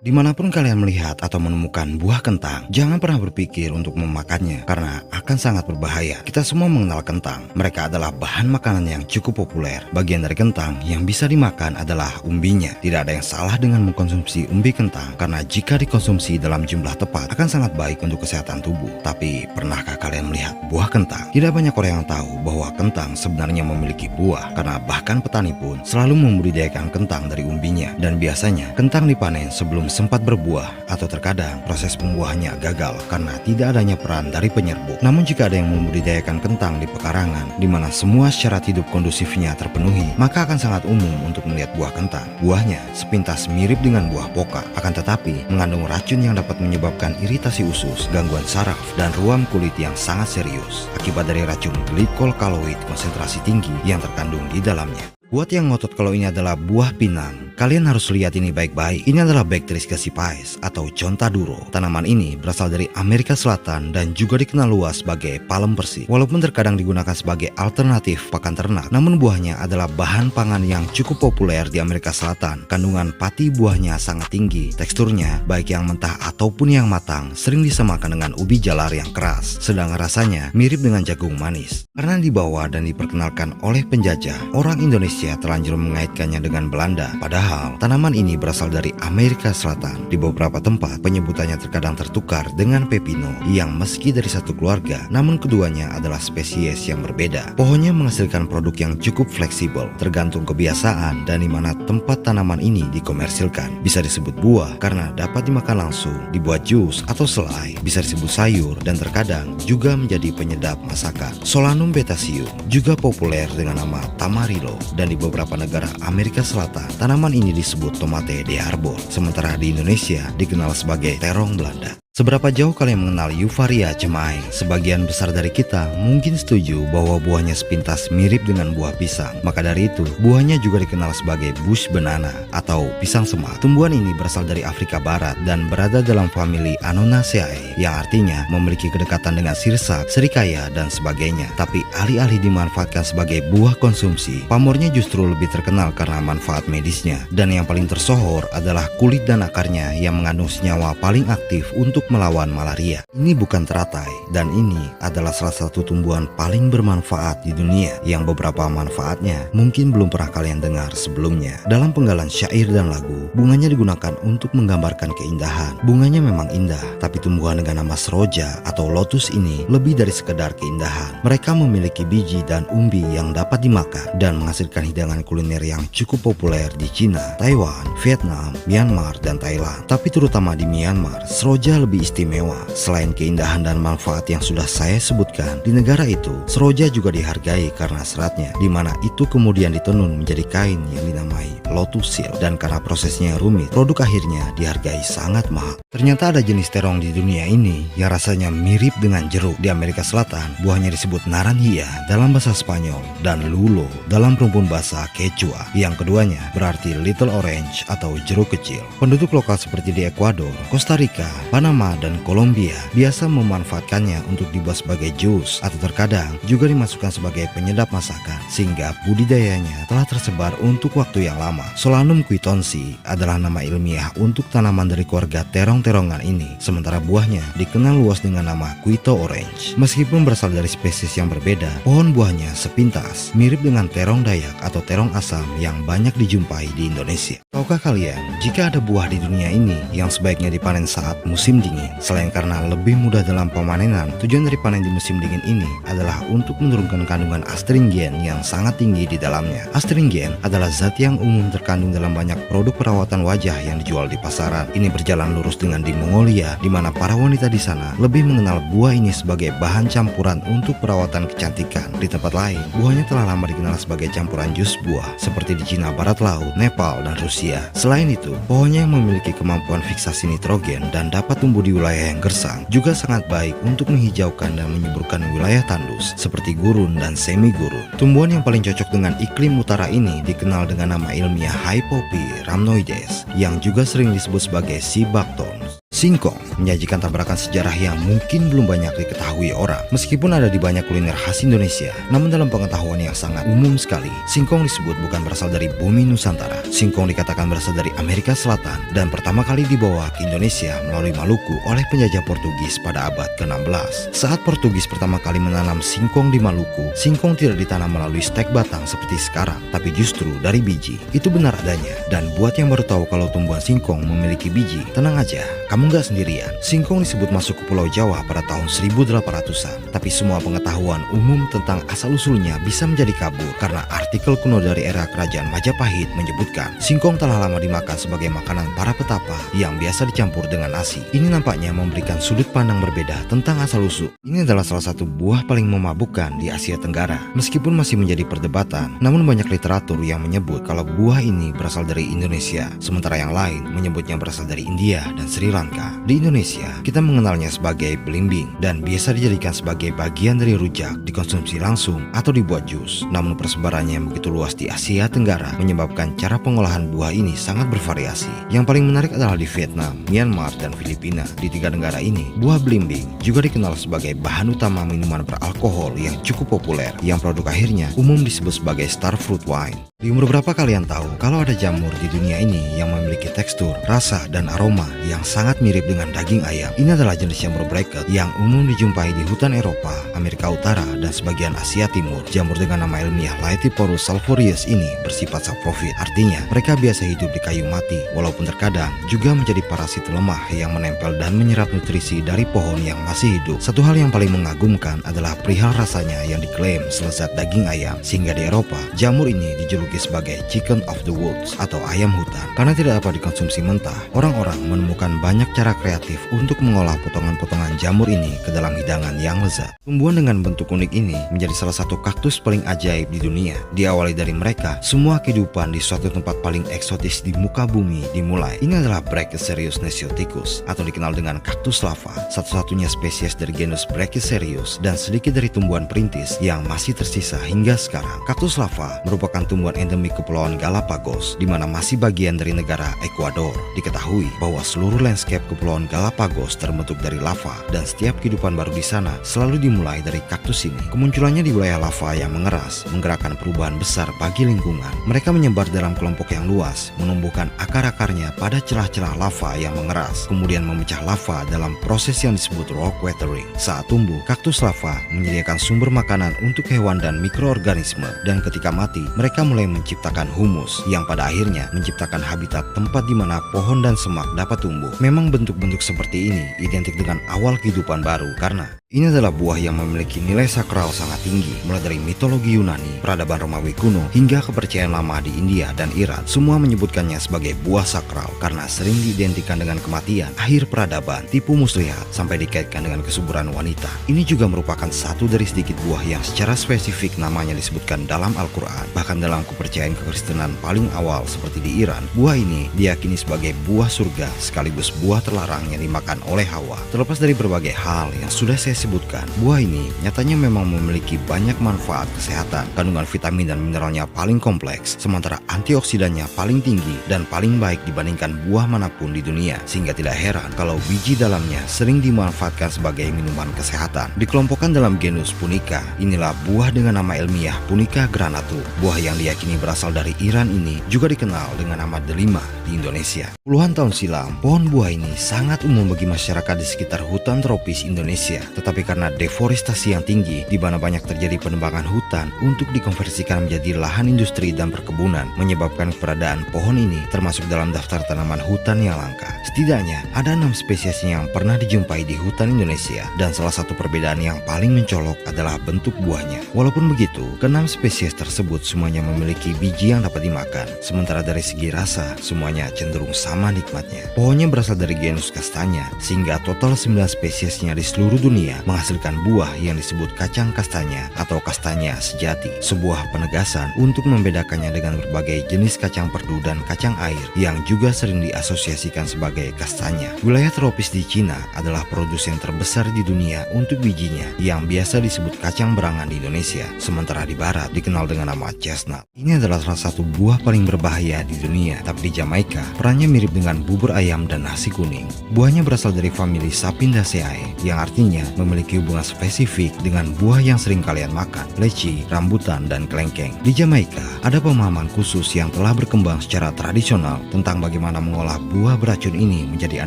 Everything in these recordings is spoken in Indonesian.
Dimanapun kalian melihat atau menemukan buah kentang, jangan pernah berpikir untuk memakannya karena akan sangat berbahaya. Kita semua mengenal kentang. Mereka adalah bahan makanan yang cukup populer. Bagian dari kentang yang bisa dimakan adalah umbinya. Tidak ada yang salah dengan mengkonsumsi umbi kentang karena jika dikonsumsi dalam jumlah tepat akan sangat baik untuk kesehatan tubuh. Tapi pernahkah kalian melihat buah kentang? Tidak banyak orang yang tahu bahwa kentang sebenarnya memiliki buah karena bahkan petani pun selalu membudidayakan kentang dari umbinya. Dan biasanya kentang dipanen sebelum sempat berbuah atau terkadang proses pembuahannya gagal karena tidak adanya peran dari penyerbuk. Namun jika ada yang membudidayakan kentang di pekarangan di mana semua syarat hidup kondusifnya terpenuhi, maka akan sangat umum untuk melihat buah kentang. Buahnya sepintas mirip dengan buah poka, akan tetapi mengandung racun yang dapat menyebabkan iritasi usus, gangguan saraf, dan ruam kulit yang sangat serius akibat dari racun glikol kaloid konsentrasi tinggi yang terkandung di dalamnya. Buat yang ngotot kalau ini adalah buah pinang, kalian harus lihat ini baik-baik. Ini adalah Bacteris gassipais atau Chontaduro. Tanaman ini berasal dari Amerika Selatan dan juga dikenal luas sebagai palem persik. Walaupun terkadang digunakan sebagai alternatif pakan ternak, namun buahnya adalah bahan pangan yang cukup populer di Amerika Selatan. Kandungan pati buahnya sangat tinggi. Teksturnya, baik yang mentah ataupun yang matang, sering disamakan dengan ubi jalar yang keras. Sedangkan rasanya mirip dengan jagung manis. Karena dibawa dan diperkenalkan oleh penjajah, orang Indonesia terlanjur mengaitkannya dengan Belanda. Padahal tanaman ini berasal dari Amerika Selatan. Di beberapa tempat penyebutannya terkadang tertukar dengan pepino yang meski dari satu keluarga, namun keduanya adalah spesies yang berbeda. Pohonnya menghasilkan produk yang cukup fleksibel, tergantung kebiasaan dan di mana tempat tanaman ini dikomersilkan. Bisa disebut buah karena dapat dimakan langsung, dibuat jus atau selai, bisa disebut sayur dan terkadang juga menjadi penyedap masakan. Solanum betaceum juga populer dengan nama tamarillo dan di beberapa negara Amerika Selatan, tanaman ini disebut tomate de arbor, sementara di Indonesia dikenal sebagai terong Belanda. Seberapa jauh kalian mengenal Euphorhea cemai? Sebagian besar dari kita mungkin setuju bahwa buahnya sepintas mirip dengan buah pisang. Maka dari itu, buahnya juga dikenal sebagai bush banana atau pisang semak. Tumbuhan ini berasal dari Afrika Barat dan berada dalam famili Annonaceae, yang artinya memiliki kedekatan dengan sirsak, serikaya, dan sebagainya. Tapi alih-alih dimanfaatkan sebagai buah konsumsi, pamornya justru lebih terkenal karena manfaat medisnya. Dan yang paling tersohor adalah kulit dan akarnya yang mengandung senyawa paling aktif untuk melawan malaria. Ini bukan teratai, dan ini adalah salah satu tumbuhan paling bermanfaat di dunia yang beberapa manfaatnya mungkin belum pernah kalian dengar sebelumnya. Dalam penggalan syair dan lagu, bunganya digunakan untuk menggambarkan keindahan. Bunganya memang indah, tapi tumbuhan dengan nama seroja atau lotus ini lebih dari sekedar keindahan. Mereka memiliki biji dan umbi yang dapat dimakan dan menghasilkan hidangan kuliner yang cukup populer di Cina, Taiwan, Vietnam, Myanmar, dan Thailand. Tapi terutama di Myanmar, seroja lebih istimewa. Selain keindahan dan manfaat yang sudah saya sebutkan, di negara itu seroja juga dihargai karena seratnya, di mana itu kemudian ditenun menjadi kain yang dinamai lotus silk, dan karena prosesnya rumit, produk akhirnya dihargai sangat mahal. Ternyata ada jenis terong di dunia ini yang rasanya mirip dengan jeruk. Di Amerika Selatan, buahnya disebut naranjia dalam bahasa Spanyol dan lulo dalam rumpun bahasa Quechua. Yang keduanya berarti little orange atau jeruk kecil. Penduduk lokal seperti di Ekuador, Costa Rica, Panama, dan Kolombia biasa memanfaatkannya untuk dibuat sebagai jus atau terkadang juga dimasukkan sebagai penyedap masakan, sehingga budidayanya telah tersebar untuk waktu yang lama. Solanum quintonsi adalah nama ilmiah untuk tanaman dari keluarga terong-terongan ini, sementara buahnya dikenal luas dengan nama Quito orange. Meskipun berasal dari spesies yang berbeda, pohon buahnya sepintas mirip dengan terong Dayak atau terong asam yang banyak dijumpai di Indonesia. Tahukah kalian, jika ada buah di dunia ini yang sebaiknya dipanen saat musim dingin? Selain karena lebih mudah dalam pemanenan, tujuan dari panen di musim dingin ini adalah untuk menurunkan kandungan astringen yang sangat tinggi di dalamnya. Astringen adalah zat yang umum terkandung dalam banyak produk perawatan wajah yang dijual di pasaran. Ini berjalan lurus dengan di Mongolia, di mana para wanita di sana lebih mengenal buah ini sebagai bahan campuran untuk perawatan kecantikan. Di tempat lain, buahnya telah lama dikenal sebagai campuran jus buah, seperti di Cina Barat Laut, Nepal, dan Rusia. Selain itu, pohonnya yang memiliki kemampuan fiksasi nitrogen dan dapat tumbuh di wilayah yang gersang juga sangat baik untuk menghijaukan dan menyuburkan wilayah tandus seperti gurun dan semi gurun. Tumbuhan yang paling cocok dengan iklim utara ini dikenal dengan nama ilmiah Hypopi rhamnoides yang juga sering disebut sebagai sea buckthorn. Singkong menyajikan tabrakan sejarah yang mungkin belum banyak diketahui orang. Meskipun ada di banyak kuliner khas Indonesia, namun dalam pengetahuan yang sangat umum sekali, singkong disebut bukan berasal dari bumi Nusantara. Singkong dikatakan berasal dari Amerika Selatan dan pertama kali dibawa ke Indonesia melalui Maluku oleh penjajah Portugis pada abad ke-16. Saat Portugis pertama kali menanam singkong di Maluku, singkong tidak ditanam melalui stek batang seperti sekarang, tapi justru dari biji. Itu benar adanya. Dan buat yang baru tahu kalau tumbuhan singkong memiliki biji, tenang aja, kamu nggak sendirian. Singkong disebut masuk ke Pulau Jawa pada tahun 1800-an, tapi semua pengetahuan umum tentang asal-usulnya bisa menjadi kabur karena artikel kuno dari era kerajaan Majapahit menyebutkan singkong telah lama dimakan sebagai makanan para petapa yang biasa dicampur dengan nasi. Ini nampaknya memberikan sudut pandang berbeda tentang asal-usul. Ini adalah salah satu buah paling memabukkan di Asia Tenggara. Meskipun masih menjadi perdebatan, namun banyak literatur yang menyebut kalau buah ini berasal dari Indonesia, sementara yang lain menyebutnya berasal dari India dan Sri Lanka. Di Indonesia, kita mengenalnya sebagai belimbing dan biasa dijadikan sebagai bagian dari rujak, dikonsumsi langsung atau dibuat jus. Namun persebarannya yang begitu luas di Asia Tenggara menyebabkan cara pengolahan buah ini sangat bervariasi. Yang paling menarik adalah di Vietnam, Myanmar, dan Filipina. Di tiga negara ini, buah belimbing juga dikenal sebagai bahan utama minuman beralkohol yang cukup populer, yang produk akhirnya umum disebut sebagai star fruit wine. Di umur berapa kalian tahu kalau ada jamur di dunia ini yang memiliki tekstur, rasa, dan aroma yang sangat mirip dengan daging ayam? Ini adalah jenis jamur bracket yang umum dijumpai di hutan Eropa, Amerika Utara, dan sebagian Asia Timur. Jamur dengan nama ilmiah Laetiporus salvorius ini bersifat saprofit, artinya mereka biasa hidup di kayu mati, walaupun terkadang juga menjadi parasit lemah yang menempel dan menyerap nutrisi dari pohon yang masih hidup. Satu hal yang paling mengagumkan adalah perihal rasanya yang diklaim selezat daging ayam, sehingga di Eropa, jamur ini dijuluki sebagai chicken of the woods atau ayam hutan. Karena tidak dapat dikonsumsi mentah, orang-orang menemukan banyak cara kreatif untuk mengolah potongan-potongan jamur ini ke dalam hidangan yang lezat. Tumbuhan dengan bentuk unik ini menjadi salah satu kaktus paling ajaib di dunia. Diawali dari mereka, semua kehidupan di suatu tempat paling eksotis di muka bumi dimulai. Ini adalah Brachycereus nesioticus atau dikenal dengan kaktus lava, satu-satunya spesies dari genus Brachycereus dan sedikit dari tumbuhan perintis yang masih tersisa hingga sekarang. Kaktus lava merupakan tumbuhan endemik Kepulauan Galapagos, di mana masih bagian dari negara Ekuador. Diketahui bahwa seluruh landscape Kepulauan Galapagos terbentuk dari lava, dan setiap kehidupan baru di sana selalu dimulai dari kaktus ini. Kemunculannya di wilayah lava yang mengeras, menggerakkan perubahan besar bagi lingkungan. Mereka menyebar dalam kelompok yang luas, menumbuhkan akar-akarnya pada celah-celah lava yang mengeras, kemudian memecah lava dalam proses yang disebut rock weathering. Saat tumbuh, kaktus lava menyediakan sumber makanan untuk hewan dan mikroorganisme, dan ketika mati, mereka mulai menciptakan humus yang pada akhirnya menciptakan habitat tempat di mana pohon dan semak dapat tumbuh. Memang bentuk-bentuk seperti ini identik dengan awal kehidupan baru karena ini adalah buah yang memiliki nilai sakral sangat tinggi, mulai dari mitologi Yunani, peradaban Romawi kuno, hingga kepercayaan lama di India dan Iran. Semua menyebutkannya sebagai buah sakral karena sering diidentikan dengan kematian, akhir peradaban, tipu muslihat, sampai dikaitkan dengan kesuburan wanita. Ini juga merupakan satu dari sedikit buah yang secara spesifik namanya disebutkan dalam Al-Quran. Bahkan dalam kepercayaan kekristenan paling awal seperti di Iran, buah ini diyakini sebagai buah surga sekaligus buah terlarang yang dimakan oleh Hawa. Terlepas dari berbagai hal yang sudah saya sebutkan, buah ini nyatanya memang memiliki banyak manfaat kesehatan. Kandungan vitamin dan mineralnya paling kompleks, sementara antioksidannya paling tinggi dan paling baik dibandingkan buah manapun di dunia. Sehingga tidak heran kalau biji dalamnya sering dimanfaatkan sebagai minuman kesehatan. Dikelompokkan dalam genus Punica, inilah buah dengan nama ilmiah Punica granatum. Buah yang diyakini berasal dari Iran ini juga dikenal dengan nama delima di Indonesia. Puluhan tahun silam, pohon buah ini sangat umum bagi masyarakat di sekitar hutan tropis Indonesia. Tetapi karena deforestasi yang tinggi, di mana banyak terjadi penebangan hutan untuk dikonversikan menjadi lahan industri dan perkebunan, menyebabkan keberadaan pohon ini termasuk dalam daftar tanaman hutan yang langka. Setidaknya ada 6 spesies yang pernah dijumpai di hutan Indonesia, dan salah satu perbedaan yang paling mencolok adalah bentuk buahnya. Walaupun begitu, ke-6 spesies tersebut semuanya memiliki biji yang dapat dimakan, sementara dari segi rasa semuanya cenderung sama nikmatnya. Pohonnya berasal dari genus Castagna, sehingga total 9 spesiesnya di seluruh dunia menghasilkan buah yang disebut kacang kastanya atau kastanya sejati, sebuah penegasan untuk membedakannya dengan berbagai jenis kacang perdu dan kacang air yang juga sering diasosiasikan sebagai kastanya. Wilayah tropis di Cina adalah produsen terbesar di dunia untuk bijinya yang biasa disebut kacang berangan di Indonesia, sementara di barat dikenal dengan nama chestnut. Ini adalah salah satu buah paling berbahaya di dunia, tapi di Jamaika perannya mirip dengan bubur ayam dan nasi kuning. Buahnya berasal dari famili Sapindaceae yang artinya memiliki hubungan spesifik dengan buah yang sering kalian makan, leci, rambutan, dan kelengkeng. Di Jamaika ada pemahaman khusus yang telah berkembang secara tradisional tentang bagaimana mengolah buah beracun ini menjadi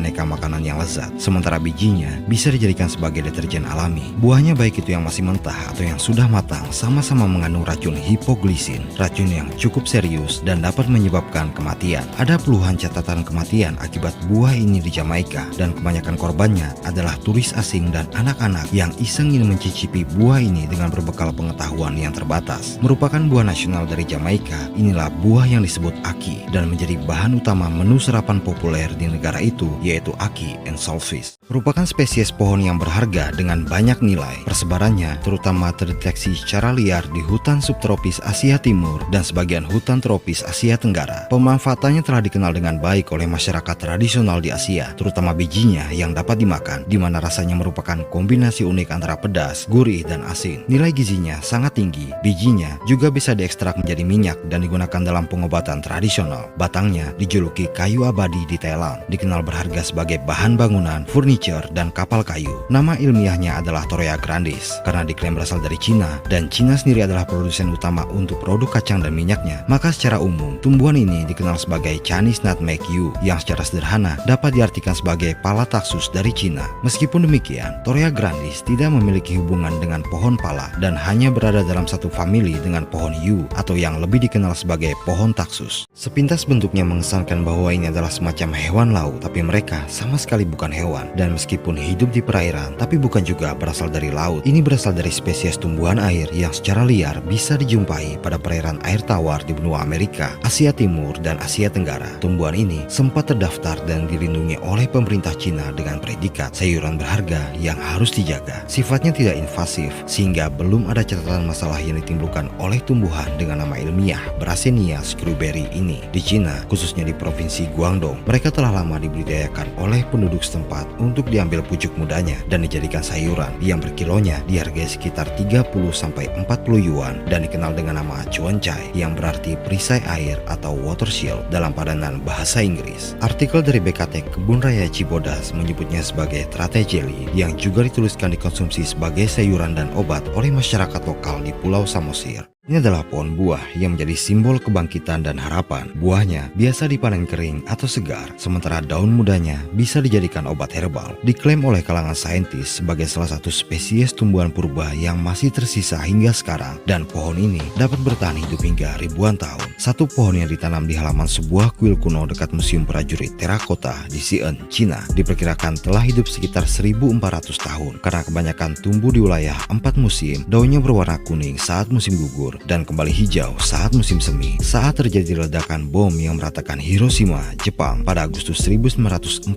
aneka makanan yang lezat. Sementara bijinya bisa dijadikan sebagai deterjen alami. Buahnya baik itu yang masih mentah atau yang sudah matang sama-sama mengandung racun hipoglisin, racun yang cukup serius dan dapat menyebabkan kematian. Ada puluhan catatan kematian akibat buah ini di Jamaika dan kebanyakan korbannya adalah turis asing dan anak-anak yang iseng ingin mencicipi buah ini dengan berbekal pengetahuan yang terbatas. Merupakan buah nasional dari Jamaika, inilah buah yang disebut aki dan menjadi bahan utama menu sarapan populer di negara itu, yaitu aki and saltfish. Merupakan spesies pohon yang berharga dengan banyak nilai. Persebarannya terutama terdeteksi secara liar di hutan subtropis Asia Timur dan sebagian hutan tropis Asia Tenggara. Pemanfaatannya telah dikenal dengan baik oleh masyarakat tradisional di Asia, terutama bijinya yang dapat dimakan, di mana rasanya merupakan kombinasi unik antara pedas, gurih, dan asin. Nilai gizinya sangat tinggi. Bijinya juga bisa diekstrak menjadi minyak dan digunakan dalam pengobatan tradisional. Batangnya dijuluki kayu abadi di Thailand, dikenal berharga sebagai bahan bangunan, furniture, dan kapal kayu. Nama ilmiahnya adalah Torreya grandis karena diklaim berasal dari Cina dan Cina sendiri adalah produsen utama untuk produk kacang dan minyaknya. Maka secara umum tumbuhan ini dikenal sebagai Chinese nutmeg yew yang secara sederhana dapat diartikan sebagai pala taksus dari Cina. Meskipun demikian, Torreya grandis tidak memiliki hubungan dengan pohon pala dan hanya berada dalam satu famili dengan pohon yew atau yang lebih dikenal sebagai pohon taksus. Sepintas bentuknya mengesankan bahwa ini adalah semacam hewan laut, tapi mereka sama sekali bukan hewan. Dan meskipun hidup di perairan, tapi bukan juga berasal dari laut. Ini berasal dari spesies tumbuhan air yang secara liar bisa dijumpai pada perairan air tawar di benua Amerika, Asia Timur, dan Asia Tenggara. Tumbuhan ini sempat terdaftar dan dilindungi oleh pemerintah Cina dengan predikat sayuran berharga yang harus dijaga. Sifatnya tidak invasif, sehingga belum ada catatan masalah yang ditimbulkan oleh tumbuhan dengan nama ilmiah Brasenia screwberry ini. Di Cina, khususnya di provinsi Guangdong, mereka telah lama dibudidayakan oleh penduduk setempat untuk diambil pucuk mudanya dan dijadikan sayuran yang berkilonya dihargai sekitar 30-40 yuan dan dikenal dengan nama cuancai yang berarti perisai air atau water shield dalam padanan bahasa Inggris. Artikel dari BKT Kebun Raya Cibodas menyebutnya sebagai trate jelly yang juga dituliskan dikonsumsi sebagai sayuran dan obat oleh masyarakat lokal di Pulau Samosir. Ini adalah pohon buah yang menjadi simbol kebangkitan dan harapan. Buahnya biasa dipanen kering atau segar, sementara daun mudanya bisa dijadikan obat herbal. Diklaim oleh kalangan saintis sebagai salah satu spesies tumbuhan purba yang masih tersisa hingga sekarang, dan pohon ini dapat bertahan hidup hingga ribuan tahun. Satu pohon yang ditanam di halaman sebuah kuil kuno dekat Museum Prajurit Terakota di Xi'an, Cina, diperkirakan telah hidup sekitar 1400 tahun karena kebanyakan tumbuh di wilayah 4 musim. Daunnya berwarna kuning saat musim gugur dan kembali hijau saat musim semi. Saat terjadi ledakan bom yang meratakan Hiroshima, Jepang pada Agustus 1945,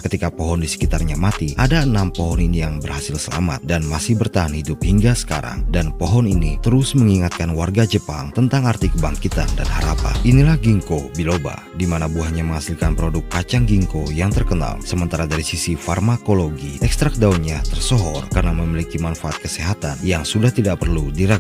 ketika pohon di sekitarnya mati, ada 6 pohon ini yang berhasil selamat dan masih bertahan hidup hingga sekarang. Dan pohon ini terus mengingatkan warga Jepang tentang arti kebangkitan dan harapan. Inilah ginkgo biloba, di mana buahnya menghasilkan produk kacang ginkgo yang terkenal. Sementara dari sisi farmakologi, ekstrak daunnya tersohor karena memiliki manfaat kesehatan yang sudah tidak perlu diragukan.